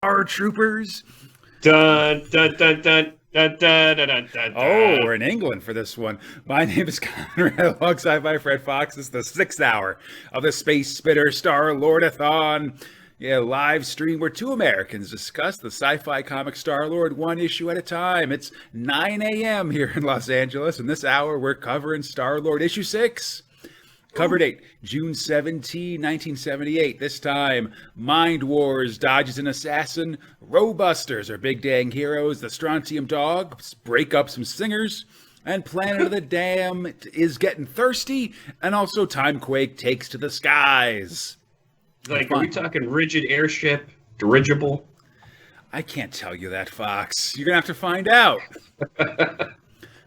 Our troopers. Dun, dun, dun, dun, dun, dun, dun, dun, dun. Oh, we're in England for this one. My name is Conrad, alongside my friend Fox. This is the 6th hour of the Space Spitter Starlordathon. Yeah, live stream where two Americans discuss the sci-fi comic Starlord one issue at a time. It's 9 a.m. here in Los Angeles, and this hour we're covering Starlord issue 6. Cover date, June 17, 1978. This time, Mind Wars dodges an assassin, Robusters are big dang heroes, the Strontium Dog break up some singers, and Planet of the Dam is getting thirsty, and also Timequake takes to the skies. Like, are we talking rigid airship, dirigible? I can't tell you that, Fox. You're going to have to find out.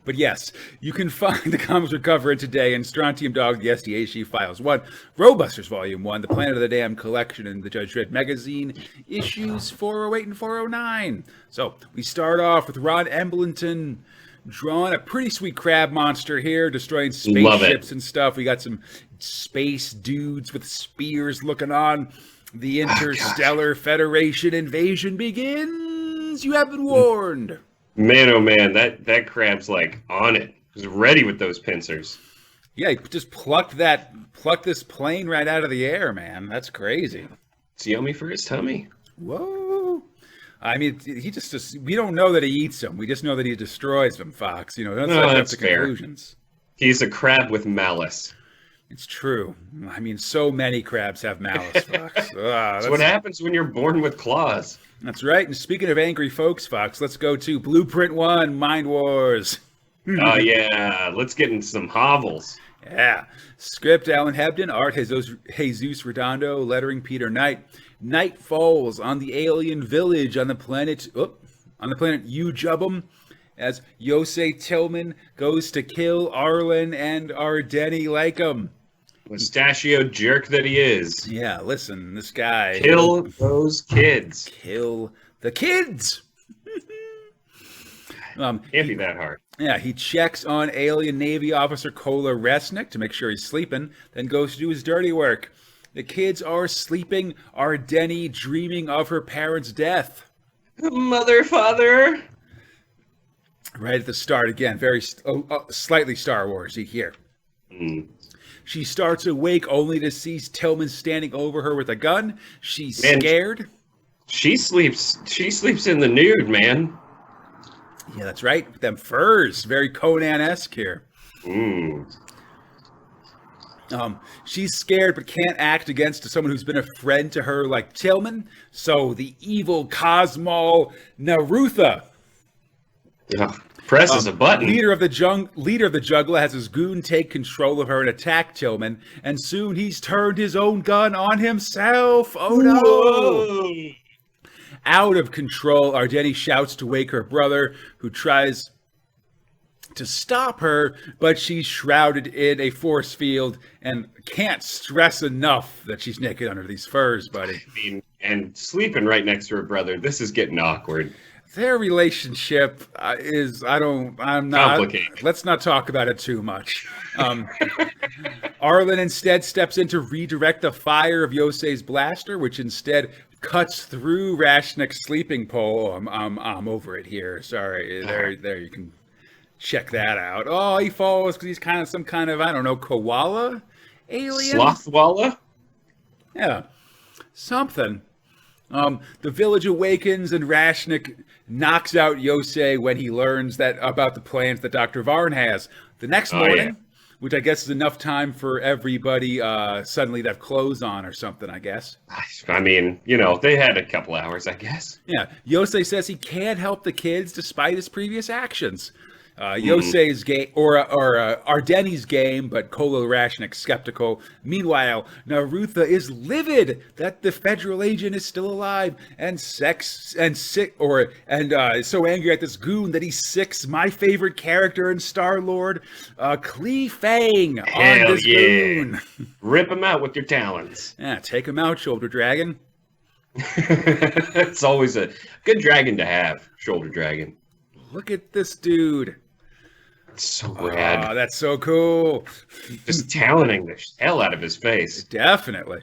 But yes, you can find the comics we're covering today in Strontium Dog, the SDAC Files 1, Robusters Volume 1, the Planet of the Dam collection, and the Judge Dredd magazine, issues 408 and 409. So we start off with Ron Embleton drawing a pretty sweet crab monster here, destroying spaceships and stuff. We got some space dudes with spears looking on. The Interstellar Federation invasion begins. You have been warned. Man, oh man, that crab's like on it. He's ready with those pincers. Yeah, he just plucked this plane right out of the air, man. That's crazy. It's yummy for his tummy. Whoa. I mean, he just we don't know that he eats them. We just know that he destroys them, Fox. You know, that's fair. Conclusions. He's a crab with malice. It's true. I mean, so many crabs have malice, Fox. That's what happens when you're born with claws. That's right. And speaking of angry folks, Fox, let's go to Blueprint 1, Mind Wars. Oh, yeah. Let's get into some hovels. Yeah. Script, Alan Hebden. Art, Jesus Redondo. Lettering, Peter Knight. Night falls on the alien village on the planet Ujubum, as Yosei Tillman goes to kill Arlen and Ardeni Lakem. Mustachioed jerk that he is. Yeah, listen, this guy. Kill those kids. Kill the kids. Can't be that hard. Yeah, he checks on alien Navy officer Kola Resnick to make sure he's sleeping, then goes to do his dirty work. The kids are sleeping, Ardeni dreaming of her parents' death. Mother, father. Right at the start, again, very slightly Star Wars-y here. She starts awake only to see Tillman standing over her with a gun. She's scared. She sleeps in the nude, man. Yeah, that's right. Them furs, very Conan-esque here. She's scared but can't act against someone who's been a friend to her like Tillman. So the evil Cosmo Narutha presses a button. Leader of the Juggler has his goon take control of her and attack Tillman, and soon he's turned his own gun on himself. Oh no! Whoa. Out of control, Ardeni shouts to wake her brother, who tries to stop her, but she's shrouded in a force field and can't stress enough that she's naked under these furs, buddy. I mean, and sleeping right next to her brother. This is getting awkward. Their relationship complicated. Let's not talk about it too much. Arlen instead steps in to redirect the fire of Yosei's blaster, which instead cuts through Rashnik's sleeping pole. I'm over it here. Sorry. There you can check that out. Oh, he falls because he's kind of some kind of, I don't know, koala alien? Slothwalla? Yeah. Something. The village awakens and Rashnik knocks out Yosei when he learns about the plans that Dr. Varn has. The next morning, which I guess is enough time for everybody suddenly to have clothes on or something, I guess. I mean, you know, they had a couple hours, I guess. Yeah. Yosei says he can't help the kids despite his previous actions. Yosei's game, or Ardeni's game, but Kola Rashnik's skeptical. Meanwhile, Narutha is livid that the federal agent is still alive and so angry at this goon that he sicks my favorite character in Starlord, Klee Fang, on this goon. Rip him out with your talons. Yeah, take him out, Shoulder Dragon. It's always a good dragon to have, Shoulder Dragon. Look at this dude. It's so rad. Oh, that's so cool. Just taloning the hell out of his face. Definitely.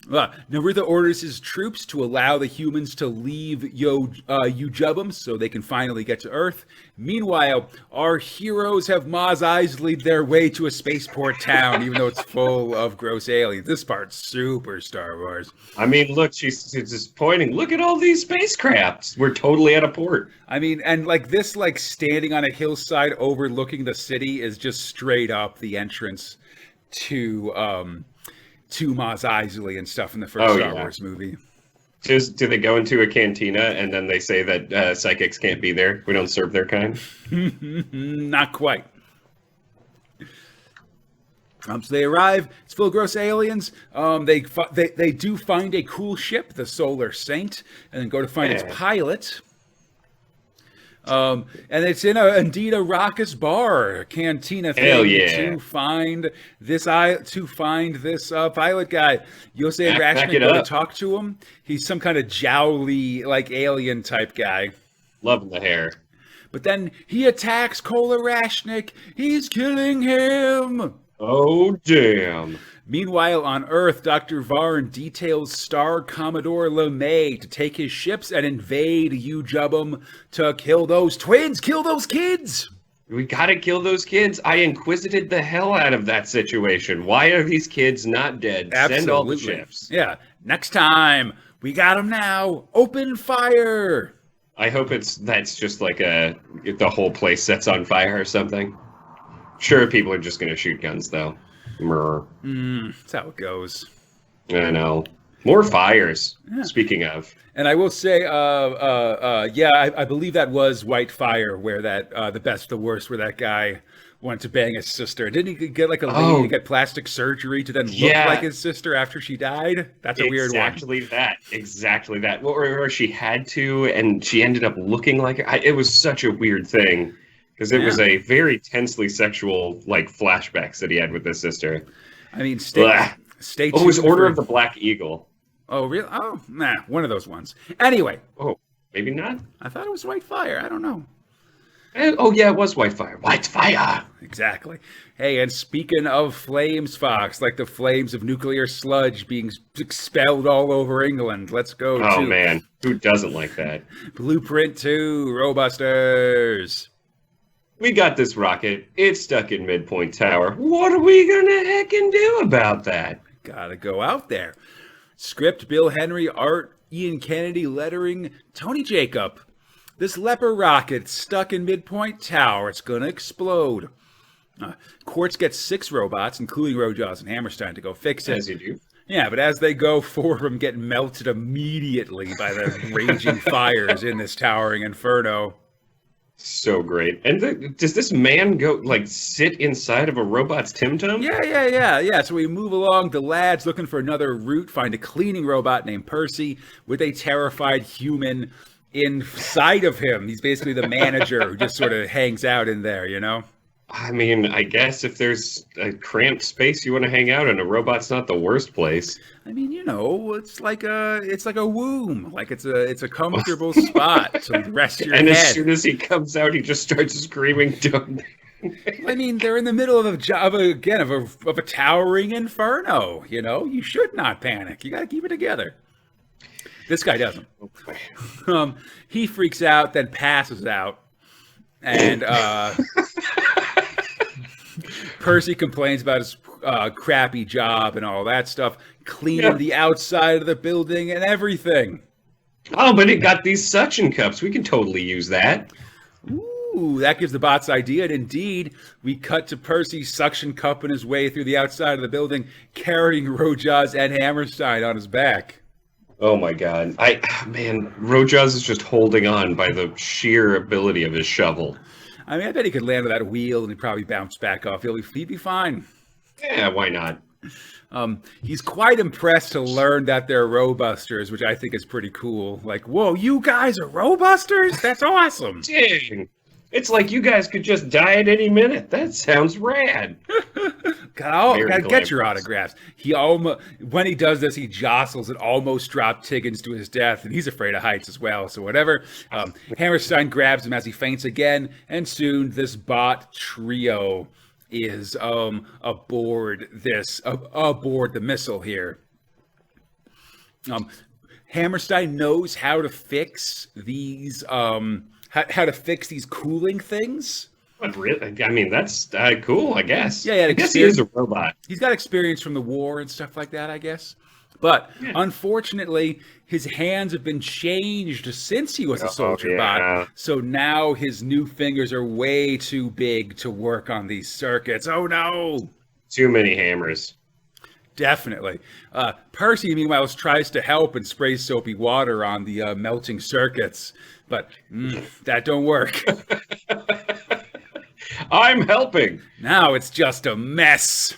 Narutha orders his troops to allow the humans to leave Ujubum so they can finally get to Earth. Meanwhile, our heroes have Maz Eisley lead their way to a spaceport town, even though it's full of gross aliens. This part's super Star Wars. I mean, look, she's just pointing. Look at all these spacecrafts. We're totally at a port. I mean, and like this, like standing on a hillside overlooking the city is just straight up the entrance to Maz Eisley and stuff in the first Star Wars movie. Just do they go into a cantina and then they say that psychics can't be there? We don't serve their kind. Not quite. So they arrive. It's full of gross aliens. They do find a cool ship, the Solar Saint, and then go to find its pilot. And it's indeed a raucous bar, a cantina thing to find this pilot guy. Yosei and Rashnik go to talk to him. He's some kind of jowly, like alien type guy. Loving the hair. But then he attacks Kola Rashnik. He's killing him. Oh, damn. Meanwhile, on Earth, Dr. Varn details Star Commodore LeMay to take his ships and invade Ujubum to kill those twins, kill those kids. We gotta kill those kids. I inquisited the hell out of that situation. Why are these kids not dead? Absolutely. Send all the ships. Yeah. Next time. We got them now. Open fire. I hope that's just like the whole place sets on fire or something. Sure, people are just gonna shoot guns, though. That's how it goes. I know. More fires, speaking of. And I will say, I believe that was White Fire, where that the best, the worst, where that guy wanted to bang his sister. Didn't he get like a lady to get plastic surgery to then look like his sister after she died? That's a weird one. Exactly that. Or she had to, and she ended up looking like her. It was such a weird thing. Because it was a very tensely sexual, like, flashbacks that he had with his sister. I mean, stay tuned. Oh, it was Order of the Black Eagle. Oh, really? Oh, nah, one of those ones. Anyway. Oh, maybe not? I thought it was White Fire. I don't know. Oh, yeah, it was White Fire. White Fire! Exactly. Hey, and speaking of flames, Fox, like the flames of nuclear sludge being expelled all over England, let's go to... Oh, man. Who doesn't like that? Blueprint 2, Robusters. We got this rocket. It's stuck in Midpoint Tower. What are we gonna heckin' do about that? Gotta go out there. Script, Bill Henry, art, Ian Kennedy, lettering, Tony Jacob. This leper rocket stuck in Midpoint Tower. It's gonna explode. Quartz gets 6 robots, including Rojaws and Hammerstein, to go fix it. As you do. Yeah, but as they go, 4 of them get melted immediately by the raging fires in this towering inferno. So great. And does this man go, like, sit inside of a robot's Tim-Tum? Yeah. So we move along. The lad's looking for another route, find a cleaning robot named Percy with a terrified human inside of him. He's basically the manager who just sort of hangs out in there, you know? I mean, I guess if there's a cramped space you want to hang out in, a robot's not the worst place. I mean, you know, it's like a womb. Like it's a comfortable spot to rest your head. And as soon as he comes out, he just starts screaming, "Don't!" I mean, they're in the middle of a towering inferno. You know, you should not panic. You got to keep it together. This guy doesn't. He freaks out, then passes out, and Percy complains about his crappy job and all that stuff, cleaning the outside of the building and everything. Oh, but it got these suction cups. We can totally use that. Ooh, that gives the bots idea. And indeed, we cut to Percy suction cupping his way through the outside of the building, carrying Rojaws and Hammerstein on his back. Oh my God. Rojaws is just holding on by the sheer ability of his shovel. I mean, I bet he could land on that wheel and he'd probably bounce back off. He'd be fine. Yeah, why not? He's quite impressed to learn that they're Robusters, which I think is pretty cool. Like, whoa, you guys are Robusters? That's awesome. Dang. It's like you guys could just die at any minute. That sounds rad. Gotta get your autographs. When he does this, he jostles and almost drops Tiggins to his death, and he's afraid of heights as well. So whatever. Hammerstein grabs him as he faints again, and soon this bot trio is aboard the missile here. Um, Hammerstein knows how to fix these how to fix these cooling things. But really, I mean, that's cool, I guess. Yeah, he had I guess he is experience. a robot. He's got experience from the war and stuff like that, I guess. But Yeah. unfortunately, his hands have been changed since he was a Oh, soldier yeah. bot. So now his new fingers are way too big to work on these circuits. Oh no! Too many hammers. Definitely. Percy, meanwhile, tries to help and sprays soapy water on the melting circuits. But that don't work. I'm helping. Now it's just a mess.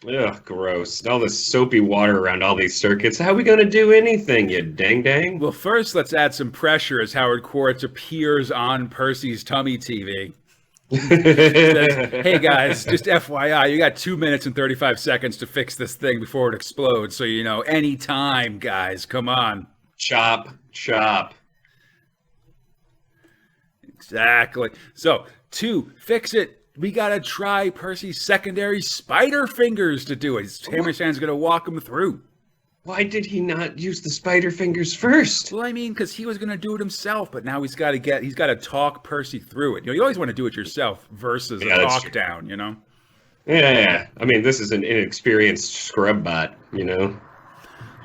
Ugh, gross. All this soapy water around all these circuits. How are we going to do anything, you dang? Well, first, let's add some pressure as Howard Quartz appears on Percy's tummy TV. Says, hey guys, just FYI, you got 2 minutes and 35 seconds to fix this thing before it explodes. So, any time, guys, come on. Chop. Exactly. So, to fix it, we got to try Percy's secondary spider fingers to do it. Hammerstein's going to walk him through. Why did he not use the spider fingers first? Well, I mean, because he was going to do it himself, but now he's got to talk Percy through it. You always want to do it yourself versus a talk down, Yeah. I mean, this is an inexperienced scrub bot,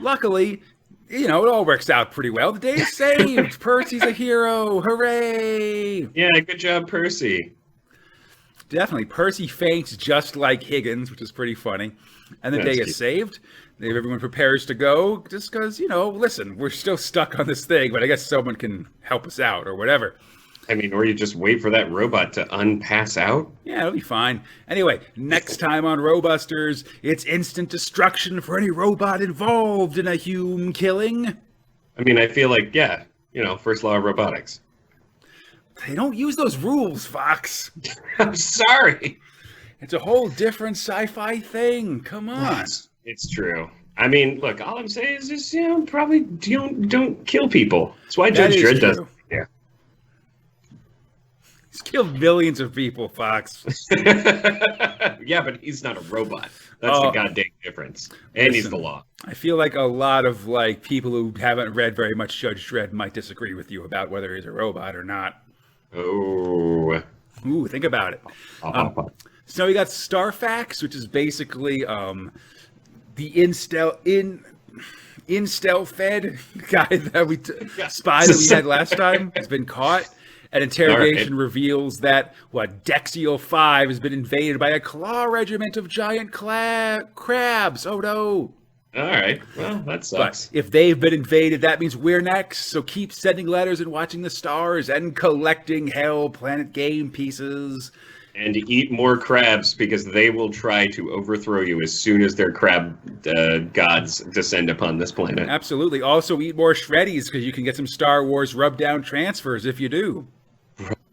Luckily, it all works out pretty well. The day is saved. Percy's a hero. Hooray! Yeah, good job, Percy. Definitely. Percy faints just like Higgins, which is pretty funny. And the day is saved. Everyone prepares to go just because, listen, we're still stuck on this thing, but I guess someone can help us out or whatever. I mean, or you just wait for that robot to unpass out? Yeah, it'll be fine. Anyway, next time on Robusters, it's instant destruction for any robot involved in a human killing. I mean, I feel like, first law of robotics. They don't use those rules, Fox. I'm sorry. It's a whole different sci-fi thing. Come on. It's true. I mean, look, all I'm saying is just, probably don't kill people. That's why Judge Dredd does it. Yeah. He's killed millions of people, Fox. Yeah, but he's not a robot. That's the goddamn difference. And he's the law. I feel like a lot of people who haven't read very much Judge Dredd might disagree with you about whether he's a robot or not. Oh. Ooh, think about it. So we got Starfax, which is basically the Instel Fed guy that spy that we had last time has been caught. An interrogation reveals that Dexio 5 has been invaded by a claw regiment of giant crabs. Oh no. All right. Well, that sucks. But if they've been invaded, that means we're next. So keep sending letters and watching the stars and collecting Hell Planet game pieces. And eat more crabs because they will try to overthrow you as soon as their crab gods descend upon this planet. Absolutely. Also eat more Shreddies because you can get some Star Wars rub-down transfers if you do.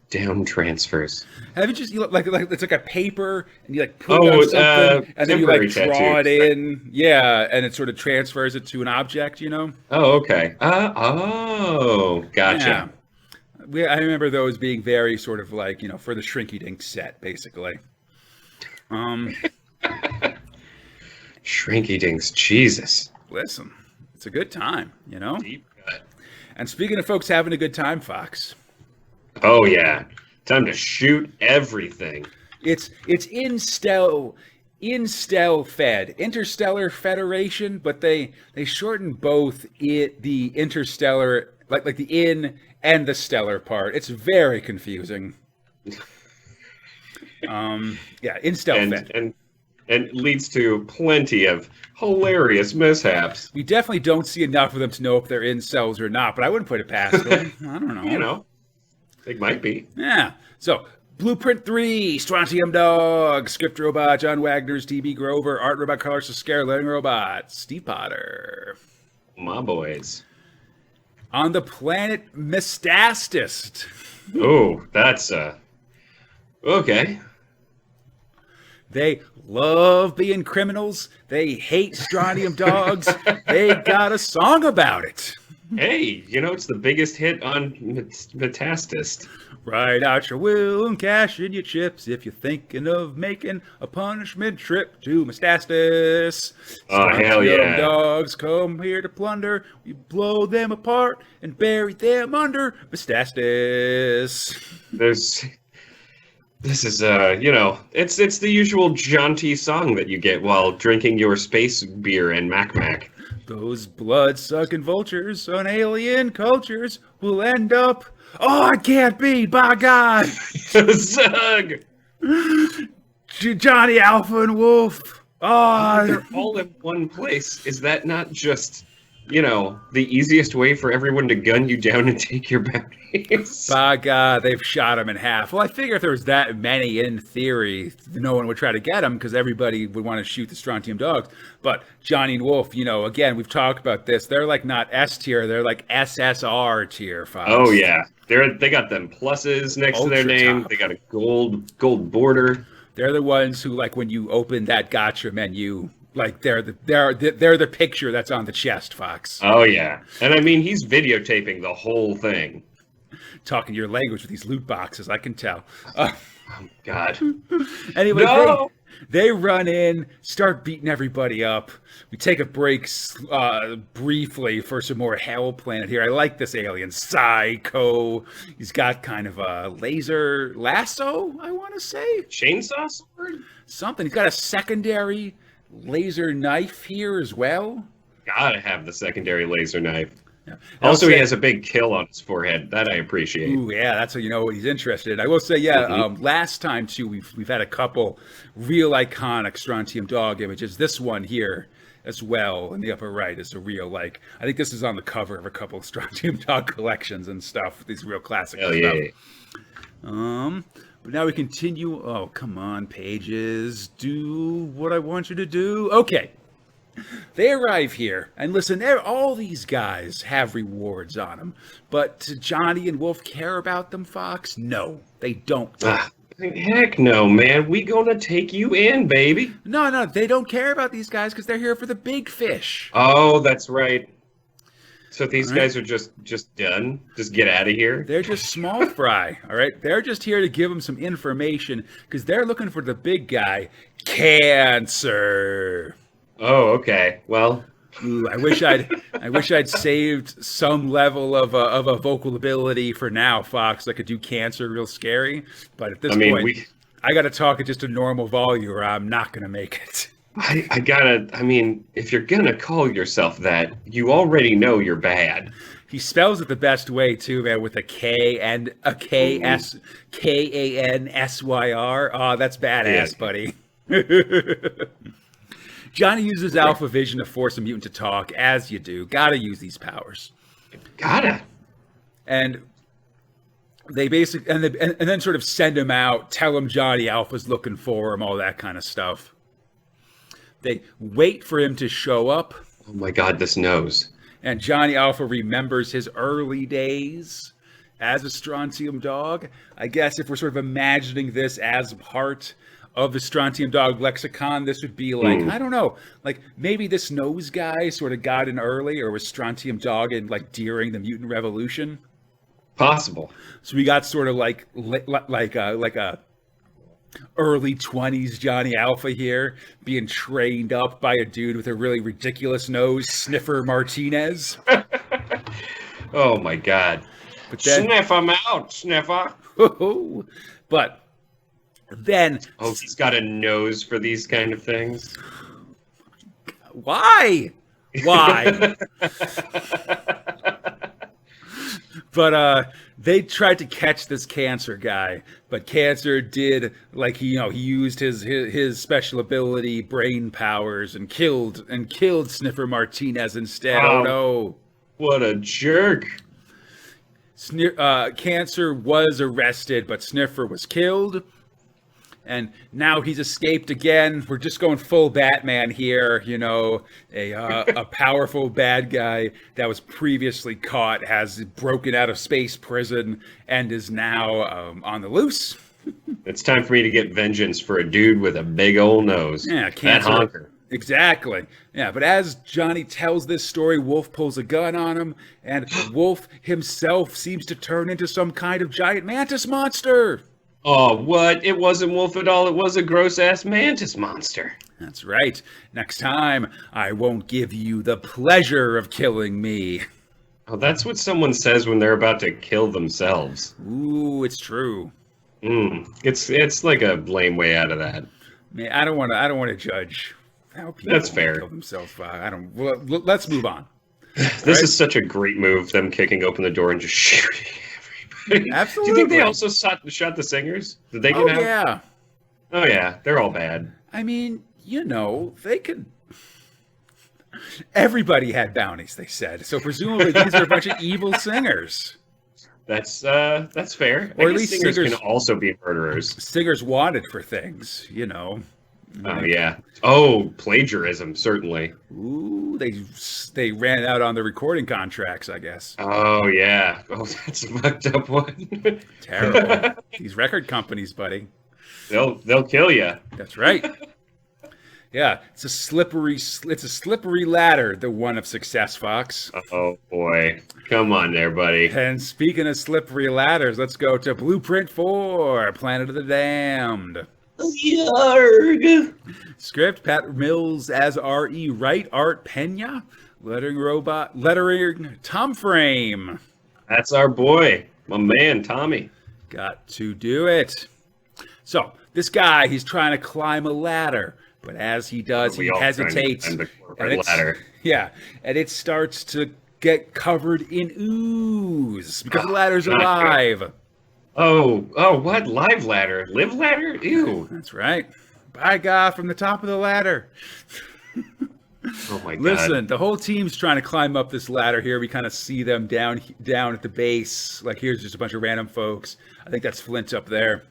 Down transfers. Have you just like it's like a paper and you put it on something and then you draw it in, and it sort of transfers it to an object, Oh, okay. Gotcha. Yeah. I remember those being very sort of for the Shrinky Dink set, basically. Shrinky Dinks, Jesus. Listen, it's a good time, Deep cut. And speaking of folks having a good time, Fox. Oh yeah, time to shoot everything. It's Instel Fed, Interstellar Federation, but they shorten both the interstellar like the in and the stellar part. It's very confusing. Instel Fed. And leads to plenty of hilarious mishaps. We definitely don't see enough of them to know if they're incels or not, but I wouldn't put it past them. I don't know. They might be. Yeah. So, Blueprint 3, Strontium Dog, Script Robot, John Wagner's TB Grover, Art Robot, Colors to Scare, Learning Robot, Steve Potter. My boys. On the planet Mystastist. Oh, that's okay. They love being criminals. They hate strontium dogs. They got a song about it. Hey, it's the biggest hit on Metastist. Write out your will and cash in your chips if you're thinking of making a punishment trip to Mestastus. Oh, hell yeah. Dogs come here to plunder. We blow them apart and bury them under Mestastus. This is it's the usual jaunty song that you get while drinking your space beer and Mac. Those blood-sucking vultures on alien cultures will end up... Oh, I can't be, by God! Zug! Johnny Alpha and Wolf. Oh, they're all in one place. Is that not just, the easiest way for everyone to gun you down and take your bounties? By God, they've shot him in half. Well, I figure if there was that many in theory, no one would try to get him because everybody would want to shoot the Strontium dogs. But Johnny and Wolf, again, we've talked about this. They're like not S tier. They're like SSR tier, Fox. Oh, yeah. They got them pluses next to their name. Top. They got a gold border. They're the ones who, like, when you open that gotcha menu, like they're the picture that's on the chest, Fox. Oh yeah, and I mean he's videotaping the whole thing. Talking your language with these loot boxes, I can tell. Oh God. Anyway, no! they run in, start beating everybody up. We take a break briefly for some more Hell Planet here. I like this alien, Psycho. He's got kind of a laser lasso, I want to say. Chainsaw sword? Something. He's got a secondary laser knife here as well. Gotta have the secondary laser knife. Yeah. Also, he has a big kill on his forehead. That I appreciate. Ooh, yeah, that's how you know what he's interested in. I will say, last time, too, we've had a couple real iconic Strontium dog images. This one here as well in the upper right is a real, I think this is on the cover of a couple of Strontium dog collections and stuff. These real classic stuff. Yeah. But now we continue. Oh, come on, pages. Do what I want you to do. Okay. They arrive here, and listen, all these guys have rewards on them, but do Johnny and Wolf care about them, Fox? No, they don't. Heck no, man. We gonna take you in, baby. No, they don't care about these guys because they're here for the big fish. Oh, that's right. So these guys are just done? Just get out of here? They're just small fry, all right? They're just here to give them some information because they're looking for the big guy, Cancer. Oh, okay. Well, ooh, I wish I'd saved some level of a vocal ability for now, Fox. I could do Cancer real scary, but at this point, I got to talk at just a normal volume, or I'm not gonna make it. If you're gonna call yourself that, you already know you're bad. He spells it the best way too, man, with a K and a K-A-N-S-Y-R. Oh, that's badass, buddy. Johnny uses Alpha Vision to force a mutant to talk, as you do. Gotta use these powers. Gotta. And they basically, and then sort of send him out, tell him Johnny Alpha's looking for him, all that kind of stuff. They wait for him to show up. Oh my God, this nose. And Johnny Alpha remembers his early days as a Strontium dog. I guess if we're sort of imagining this as part of the Strontium dog lexicon, this would be like, I don't know, like maybe this nose guy sort of got in early or was Strontium dog in during the mutant revolution. Possible. So we got sort of like a early 20s Johnny Alpha here being trained up by a dude with a really ridiculous nose, Sniffer Martinez. Oh my God. But then, sniff him out, Sniffer. But then... Oh, he's got a nose for these kind of things? Why? But they tried to catch this Cancer guy, but Cancer did, he used his special ability, brain powers, and killed Sniffer Martinez instead. Oh no! What a jerk! Cancer was arrested, but Sniffer was killed. And now he's escaped again. We're just going full Batman here. A powerful bad guy that was previously caught has broken out of space prison and is now on the loose. It's time for me to get vengeance for a dude with a big old nose. Yeah, Cancer. That honker. Exactly. Yeah, but as Johnny tells this story, Wolf pulls a gun on him, and Wolf himself seems to turn into some kind of giant mantis monster. Oh, what? It wasn't Wolf at all. It was a gross-ass mantis monster. That's right. Next time, I won't give you the pleasure of killing me. Oh, that's what someone says when they're about to kill themselves. Ooh, it's true. It's like a lame way out of that. Man, I don't want to judge how people That's fair. kill themselves. I don't. Well, let's move on. This is such a great move, them kicking open the door and just shooting everybody. Absolutely. Do you think they also shot the singers? Did they get out? Yeah. Oh, yeah. They're all bad. I mean, they could... Everybody had bounties, they said. So presumably these are a bunch of evil singers. That's fair. Or at least singers singers can also be murderers. Singers wanted for things, Oh, yeah. Oh, plagiarism, certainly. Ooh, they ran out on the recording contracts, I guess. Oh, yeah. Oh, that's a fucked up one. Terrible. These record companies, buddy. They'll kill you. That's right. Yeah, it's a slippery ladder, the one of success, Fox. Oh, boy. Come on there, buddy. And speaking of slippery ladders, let's go to Blueprint 4, Planet of the Damned. Yarg. Script, Pat Mills as R.E. Wright, Art Pena, lettering Tom Frame. That's our boy, my man, Tommy. Got to do it. So, this guy, he's trying to climb a ladder, but as he does, he hesitates. And ladder. Yeah, and it starts to get covered in ooze because the ladder's alive. Oh, what? Live ladder? Live ladder? Ew. That's right. By God, from the top of the ladder. Oh my God. Listen, the whole team's trying to climb up this ladder here. We kind of see them down at the base. Like, here's just a bunch of random folks. I think that's Flint up there.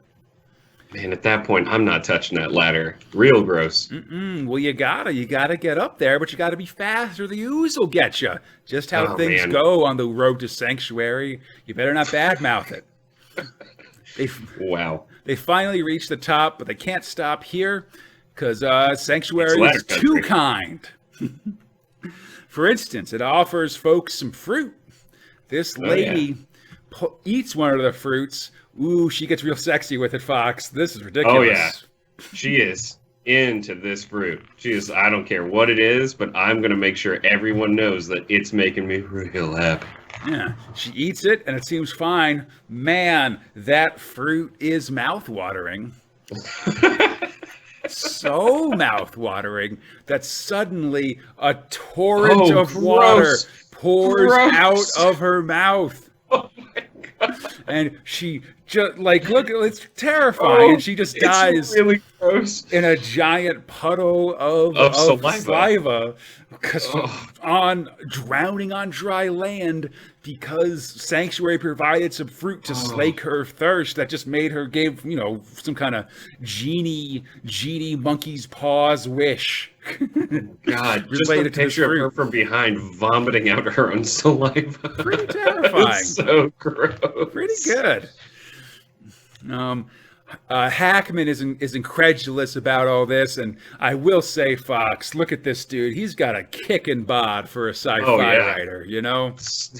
Man, at that point, I'm not touching that ladder. Real gross. Well, you gotta get up there, but you gotta be fast or the ooze will get you. Just how things go on the road to Sanctuary. You better not badmouth it. Wow. They finally reach the top, but they can't stop here because Sanctuary is too kind. For instance, it offers folks some fruit. This lady eats one of the fruits. Ooh, she gets real sexy with it, Fox. This is ridiculous. Oh, yeah. She is into this fruit. She is, I don't care what it is, but I'm going to make sure everyone knows that it's making me real happy. Yeah, she eats it, and it seems fine. Man, that fruit is mouth-watering. So mouth-watering that suddenly a torrent of water pours out of her mouth. Oh, my God. And she just, look, it's terrifying. And she just dies really gross. in a giant puddle of saliva. Drowning on dry land because Sanctuary provided some fruit to slake her thirst that just made her give, some kind of genie monkey's paws wish. God, just a picture of her from behind vomiting out her own saliva. Pretty terrifying. It's so gross. Pretty good. Hackman is incredulous about all this, and I will say, Fox, look at this dude. He's got a kicking bod for a sci-fi writer,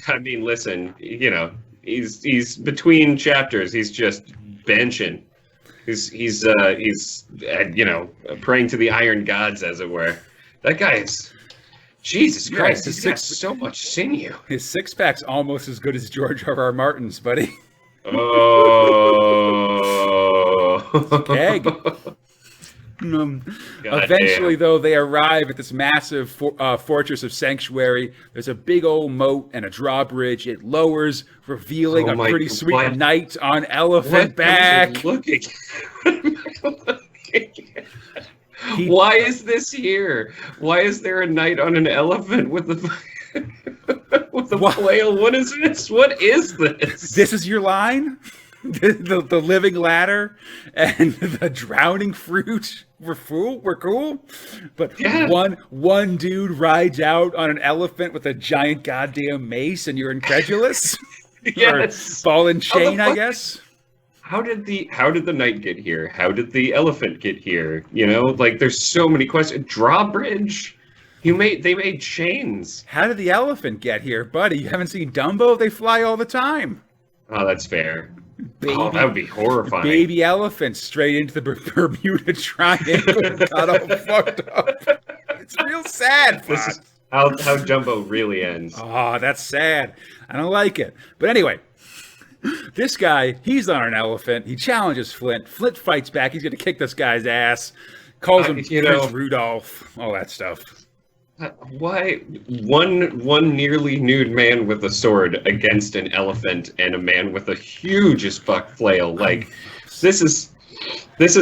I mean, listen, he's between chapters. He's just benching. He's praying to the iron gods, as it were. That guy is, Jesus Christ, he's got so much sinew. His six-pack's almost as good as George R.R. Martin's, buddy. Oh. Keg. Eventually, though, they arrive at this massive fortress of Sanctuary. There's a big old moat and a drawbridge. It lowers, revealing a pretty sweet knight on elephant back. Looking. Why is this here? Why is there a knight on an elephant with the with a flail? What is this? What is this? This is your line? The living ladder and the drowning fruit were cool, but one dude rides out on an elephant with a giant goddamn mace, and you're incredulous. Yes, or ball and chain, I guess. how did the knight get here? How did the elephant get here? You know, like there's so many questions. Drawbridge. They made chains. How did the elephant get here, buddy? You haven't seen Dumbo? They fly all the time. Oh, that's fair. Baby, oh, that would be horrifying. Baby elephant straight into the Bermuda Triangle. Got all fucked up. It's real sad, Fox. This is how Dumbo really ends. Oh, that's sad. I don't like it. But anyway, this guy, he's on an elephant. He challenges Flint. Flint fights back. He's going to kick this guy's ass. Calls him Prince Rudolph. All that stuff. Why one nearly nude man with a sword against an elephant and a man with a huge as fuck flail? Like, this is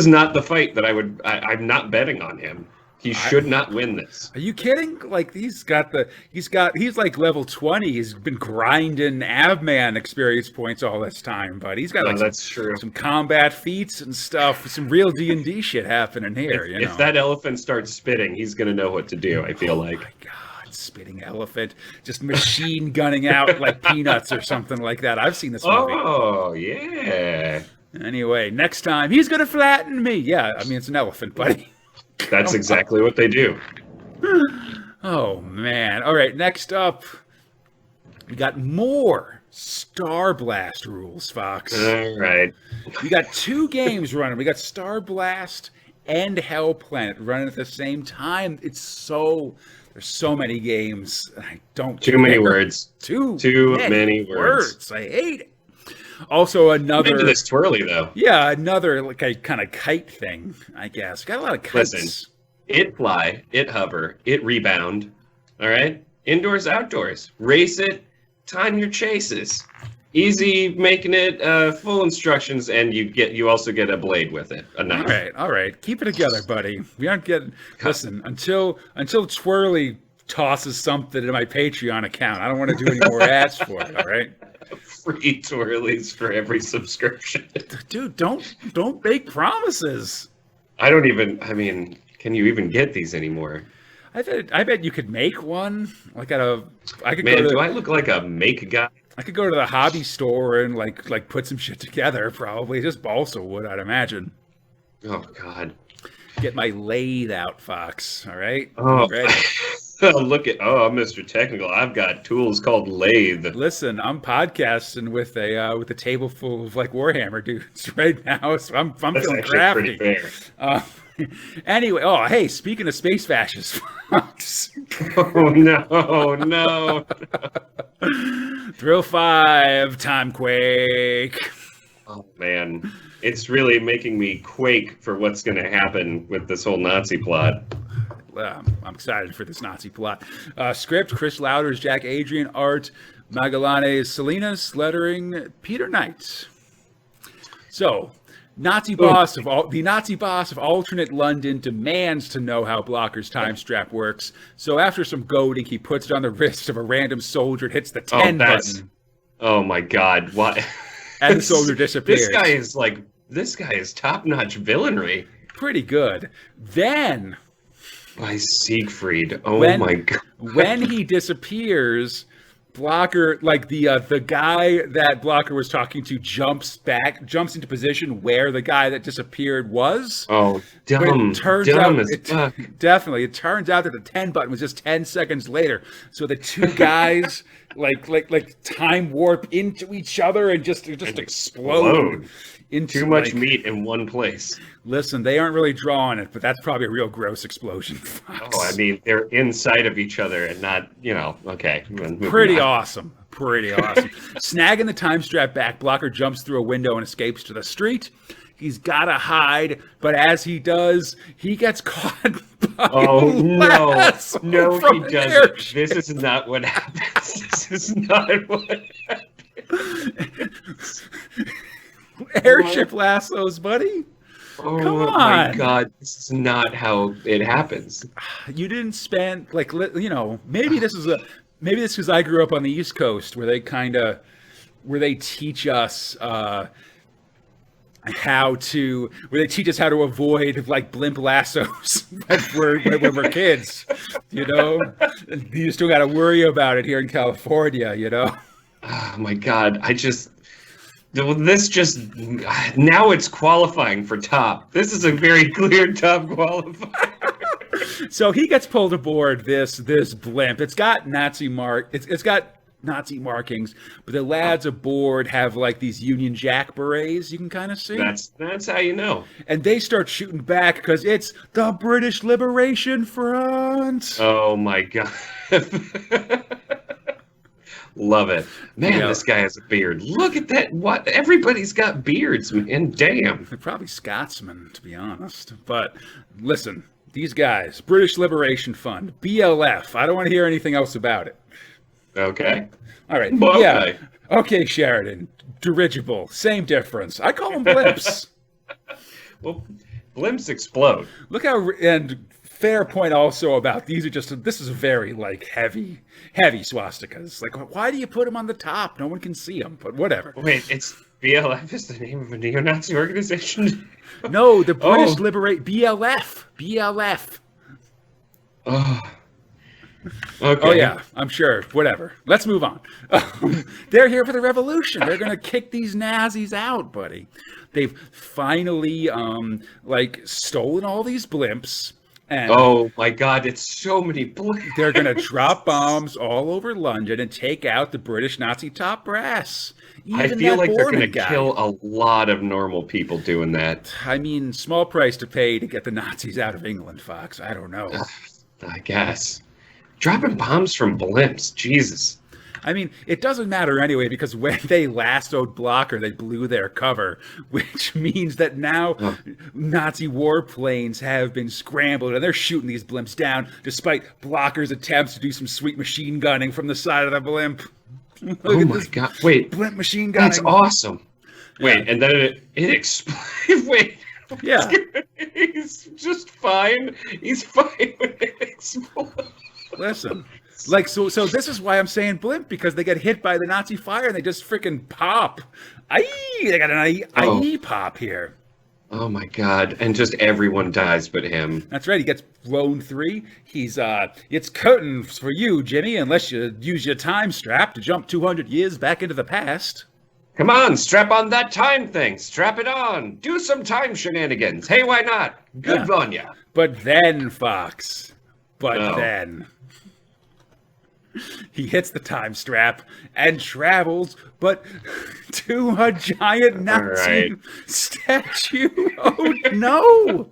not the fight that I'm not betting on him. He should not win this. Are you kidding? Like he's like level 20. He's been grinding Avman experience points all this time, but he's got that's true. Some combat feats and stuff. Some real D&D shit happening here. If that elephant starts spitting, he's gonna know what to do. I feel like. My God, spitting elephant, just machine gunning out like peanuts or something like that. I've seen this movie. Oh yeah. Anyway, next time he's gonna flatten me. Yeah, I mean it's an elephant, buddy. That's exactly what they do. Oh, man. All right, next up, we got more Star Blast rules, Fox. All right. We got 2 games running. We got Star Blast and Hell Planet running at the same time. There's so many games. I don't Too many words. Too many words. I hate it. Also, another. Into this twirly though. Yeah, another like a kind of kite thing, I guess. Got a lot of kites. Listen, it fly, it hover, it rebound. All right, indoors, outdoors. Race it, time your chases. Easy, making it full instructions, and you also get a blade with it. A knife. All right. Keep it together, buddy. We aren't getting. Listen, until Twirly tosses something to my Patreon account, I don't want to do any more ads for it. All right. Free twirlies for every subscription. Dude, don't make promises. I mean, can you even get these anymore? I bet you could make one. Like do I look like a make guy? I could go to the hobby store and like put some shit together. Probably just balsa wood, I'd imagine. Oh God. Get my lathe out, Fox. All right. Oh. Ready? I'm Mr. Technical. I've got tools called lathe. Listen, I'm podcasting with a table full of like Warhammer dudes right now, so I'm feeling crafty. Pretty fair. Anyway, hey, speaking of space fascists, oh no. Thrill 5, Time Quake. Oh man, it's really making me quake for what's going to happen with this whole Nazi plot. I'm excited for this Nazi plot. Script, Chris Lauder's Jack Adrian. Art, Magalhanes Salinas. Lettering, Peter Knight. So, the Nazi boss of alternate London demands to know how Blocker's time strap works. So after some goading, he puts it on the wrist of a random soldier and hits the 10 button. Oh my God! What? And the soldier disappears. This guy is top-notch villainry. Pretty good. Then, by Siegfried. My God. When he disappears, Blocker, like the guy that Blocker was talking to, jumps into position where the guy that disappeared was. Oh, dumb. It turns out that the 10 button was just 10 seconds later. So the two guys like time warp into each other and just explode. Into too much meat in one place. Listen, they aren't really drawing it, but that's probably a real gross explosion. Fox. Oh, I mean, they're inside of each other and not, okay. Pretty awesome. Snagging the time strap back, Blocker jumps through a window and escapes to the street. He's got to hide, but as he does, he gets caught by no, he doesn't. This is not what happens. Airship lassos, buddy. Oh, come on. My God, this is not how it happens. You didn't spend maybe this is because I grew up on the East Coast where they teach us how to avoid like blimp lassos when we're kids. You still got to worry about it here in California. Oh my God, This just now it's qualifying for top. This is a very clear top qualifier. So he gets pulled aboard this blimp. It's got it's got Nazi markings, but the lads aboard have like these Union Jack berets. You can kind of see. That's how you know. And they start shooting back because it's the British Liberation Front. Oh my god. Love it. Man, This guy has a beard. Look at that. What? Everybody's got beards, man. Damn. They're probably Scotsmen, to be honest. But listen, these guys, British Liberation Fund, BLF. I don't want to hear anything else about it. Okay. All right. Okay. Yeah. Okay, Sheridan. Dirigible. Same difference. I call them blimps. Well, blimps explode. Look how... And fair point also about this is very like heavy swastikas. Like, why do you put them on the top? No one can see them, but whatever. Wait, it's BLF is the name of a neo-Nazi organization? No, the British BLF. Oh. Okay. Oh yeah, I'm sure. Whatever. Let's move on. They're here for the revolution. They're gonna kick these Nazis out, buddy. They've finally stolen all these blimps. And oh my god, it's so many blimps. They're going to drop bombs all over London and take out the British Nazi top brass. I feel like they're going to kill a lot of normal people doing that. I mean, small price to pay to get the Nazis out of England, Fox. I don't know. I guess. Dropping bombs from blimps. Jesus. I mean, it doesn't matter anyway, because when they lassoed Blocker, they blew their cover, which means that now Nazi warplanes have been scrambled, and they're shooting these blimps down, despite Blocker's attempts to do some sweet machine gunning from the side of the blimp. Oh my god. Wait. Blimp machine gunning. That's awesome. Wait, and then it explodes. Wait. Yeah. He's just fine. He's fine when it explodes. Listen. So this is why I'm saying blimp, because they get hit by the Nazi fire and they just freaking pop. They got an IE pop here. Oh my god! And just everyone dies but him. That's right. He gets blown 3. It's curtains for you, Jimmy, unless you use your time strap to jump 200 years back into the past. Come on, strap on that time thing. Strap it on. Do some time shenanigans. Hey, why not? Good on ya. But then, Fox. Then. He hits the time strap and travels, but to a giant Nazi statue. Oh, no.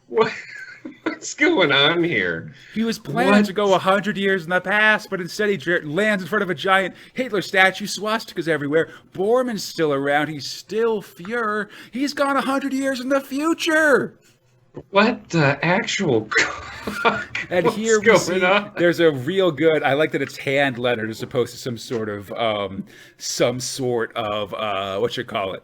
What's going on here? He was planning to go 100 years in the past, but instead he lands in front of a giant Hitler statue, swastikas everywhere. Borman's still around. He's still Fuhrer. He's gone 100 years in the future. What the actual And what's here we see on? There's a real good, I like that it's hand lettered as opposed to some sort of what you call it?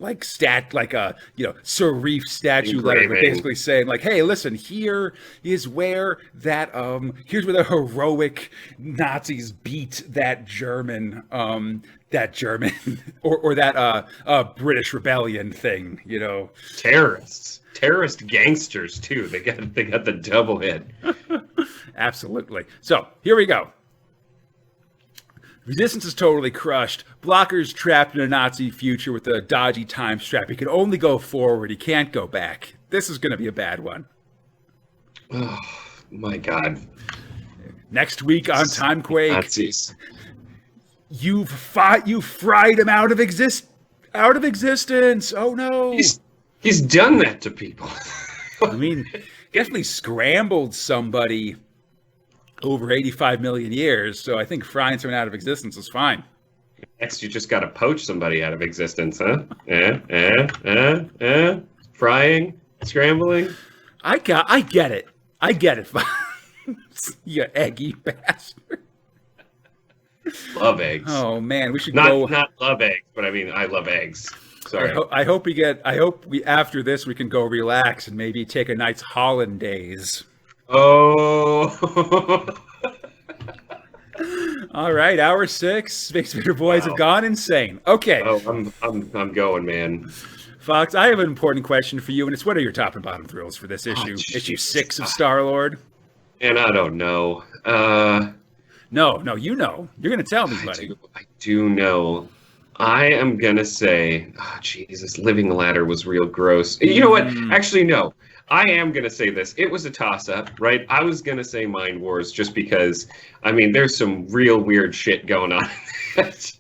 Like serif statue letter, but basically saying like, hey, listen, here is where here's where the heroic Nazis beat that German or that British rebellion thing, you know. Terrorist gangsters too. They got the double hit. Absolutely. So here we go. Resistance is totally crushed. Blocker's trapped in a Nazi future with a dodgy time strap. He can only go forward. He can't go back. This is going to be a bad one. Oh my god. Next week on Timequake, Nazis. You fried him out of existence. Oh no. He's done that to people. I mean, definitely scrambled somebody over 85 million years, so I think frying someone out of existence is fine. Next, you just got to poach somebody out of existence, huh? Frying, scrambling. I get it. You eggy bastard. Love eggs. Oh man, we should not love eggs, but I mean I love eggs. Sorry. I hope after this we can go relax and maybe take a night's hollandaise. Oh. All right, hour 6. Space Spider Boys have gone insane. Okay. Oh, I'm going, man. Fox, I have an important question for you, and it's what are your top and bottom thrills for this issue? Issue 6 of Starlord? And I don't know. No, you know. You're going to tell me, buddy. I do know. I am gonna say, oh, Jesus, Living Ladder was real gross. You know what? Actually, no. I am gonna say this. It was a toss-up, right? I was gonna say Mind Wars just because, I mean, there's some real weird shit going on. But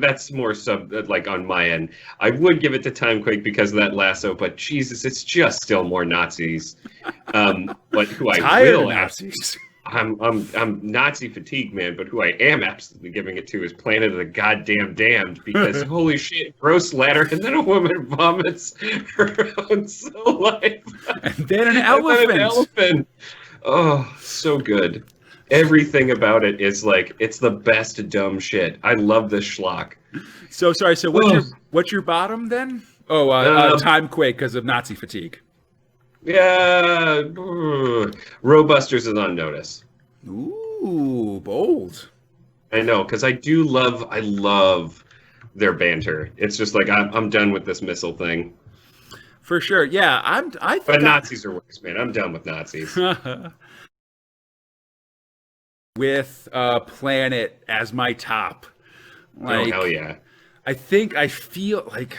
that's more like on my end. I would give it to Timequake because of that lasso, but Jesus, it's just still more Nazis. But who I Tired will of Nazis. I'm Nazi fatigued, man, but who I am absolutely giving it to is Planet of the Goddamn Damned, because holy shit, gross ladder, and then a woman vomits her own soul life. And then an elephant. Then an elephant. Oh, so good. Everything about it is like, it's the best dumb shit. I love this schlock. So sorry, so what's your bottom then? Oh, Timequake because of Nazi fatigue. Yeah, Robusters is on notice. Ooh, bold. I know, because I love their banter. It's just like I'm done with this missile thing. For sure, yeah. But Nazis are worse, man. I'm done with Nazis. With Planet as my top. Like, oh hell yeah! I feel like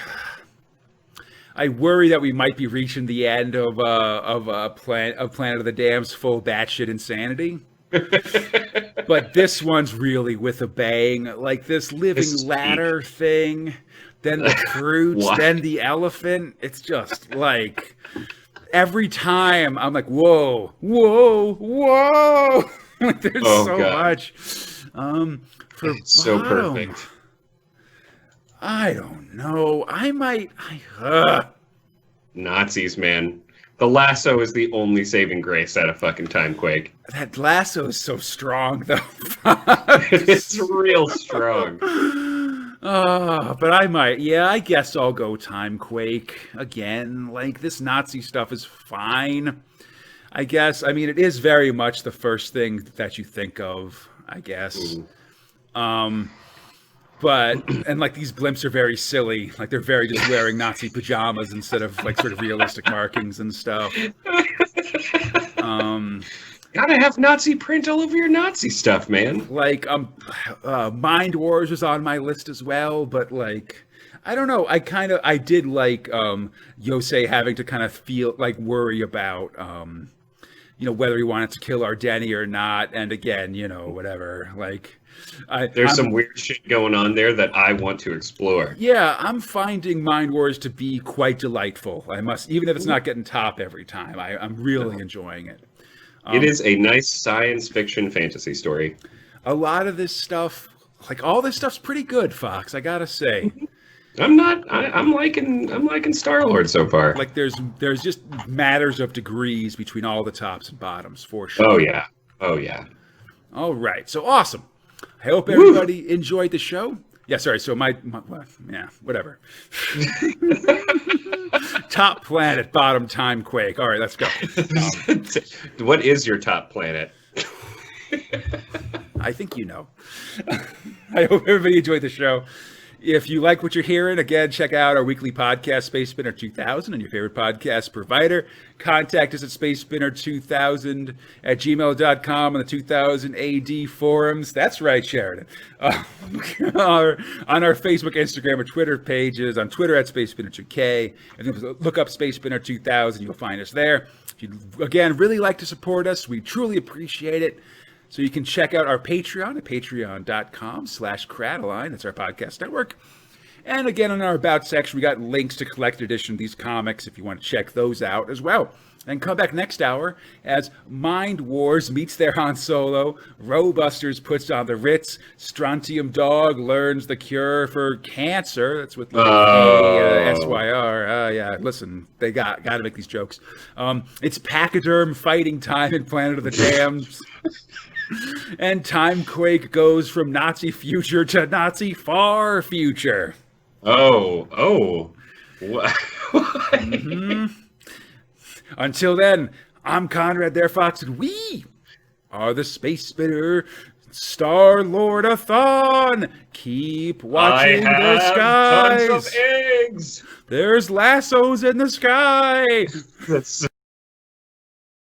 I worry that we might be reaching the end of Planet of the Damned's full batshit insanity. But this one's really with a bang. Like this living ladder thing, then the fruits, then the elephant. It's just like every time I'm like, whoa, whoa, whoa. Like there's much. For it's so perfect. I don't know. Nazis, man. The lasso is the only saving grace out of fucking Timequake. That lasso is so strong, though. It's real strong. But I guess I'll go Timequake again. Like, this Nazi stuff is fine. I guess. I mean, it is very much the first thing that you think of, I guess. And like these blimps are very silly. Like they're very just wearing Nazi pajamas instead of like sort of realistic markings and stuff. Gotta have Nazi print all over your Nazi stuff, man. Like Mind Wars was on my list as well, but like I don't know. I did like Yosei having to kind of worry about whether he wanted to kill Ardeni or not. And again, whatever. Like there's some weird shit going on there that I want to explore. Yeah, I'm finding Mind Wars to be quite delightful. I must, even if it's not getting top every time, I'm really enjoying it. It is a nice science fiction fantasy story. A lot of this stuff, like all this stuff's pretty good, Fox. I gotta say. I'm liking Starlord so far. Like there's just matters of degrees between all the tops and bottoms for sure. Oh yeah. All right, so awesome. I hope everybody enjoyed the show. Yeah, sorry. So whatever. Top planet, bottom Timequake. All right, let's go. What is your top planet? I think you know. I hope everybody enjoyed the show. If you like what you're hearing, again, check out our weekly podcast, Space Spinner 2000, and your favorite podcast provider. Contact us at spacespinner2000@gmail.com on the 2000 AD forums. That's right, Sheridan. On our Facebook, Instagram, or Twitter pages. On Twitter at SpaceSpinner2K. And then look up Space Spinner 2000. You'll find us there. If you, again, really like to support us, we truly appreciate it. So you can check out our Patreon at patreon.com/Crataline. That's our podcast network. And again, in our About section, we got links to collected edition of these comics if you want to check those out as well. And come back next hour as Mind Wars meets their Han Solo, Robusters puts on the Ritz, Strontium Dog learns the cure for cancer. That's with SYR. Yeah, listen, they got to make these jokes. It's Pachyderm fighting time in Planet of the Damned. And Timequake goes from Nazi future to Nazi far future. Oh. Until then, I'm Conrad, there Fox, and we are the Space Spinner Starlordathon. Keep watching the skies. Tons of eggs. There's lassos in the sky.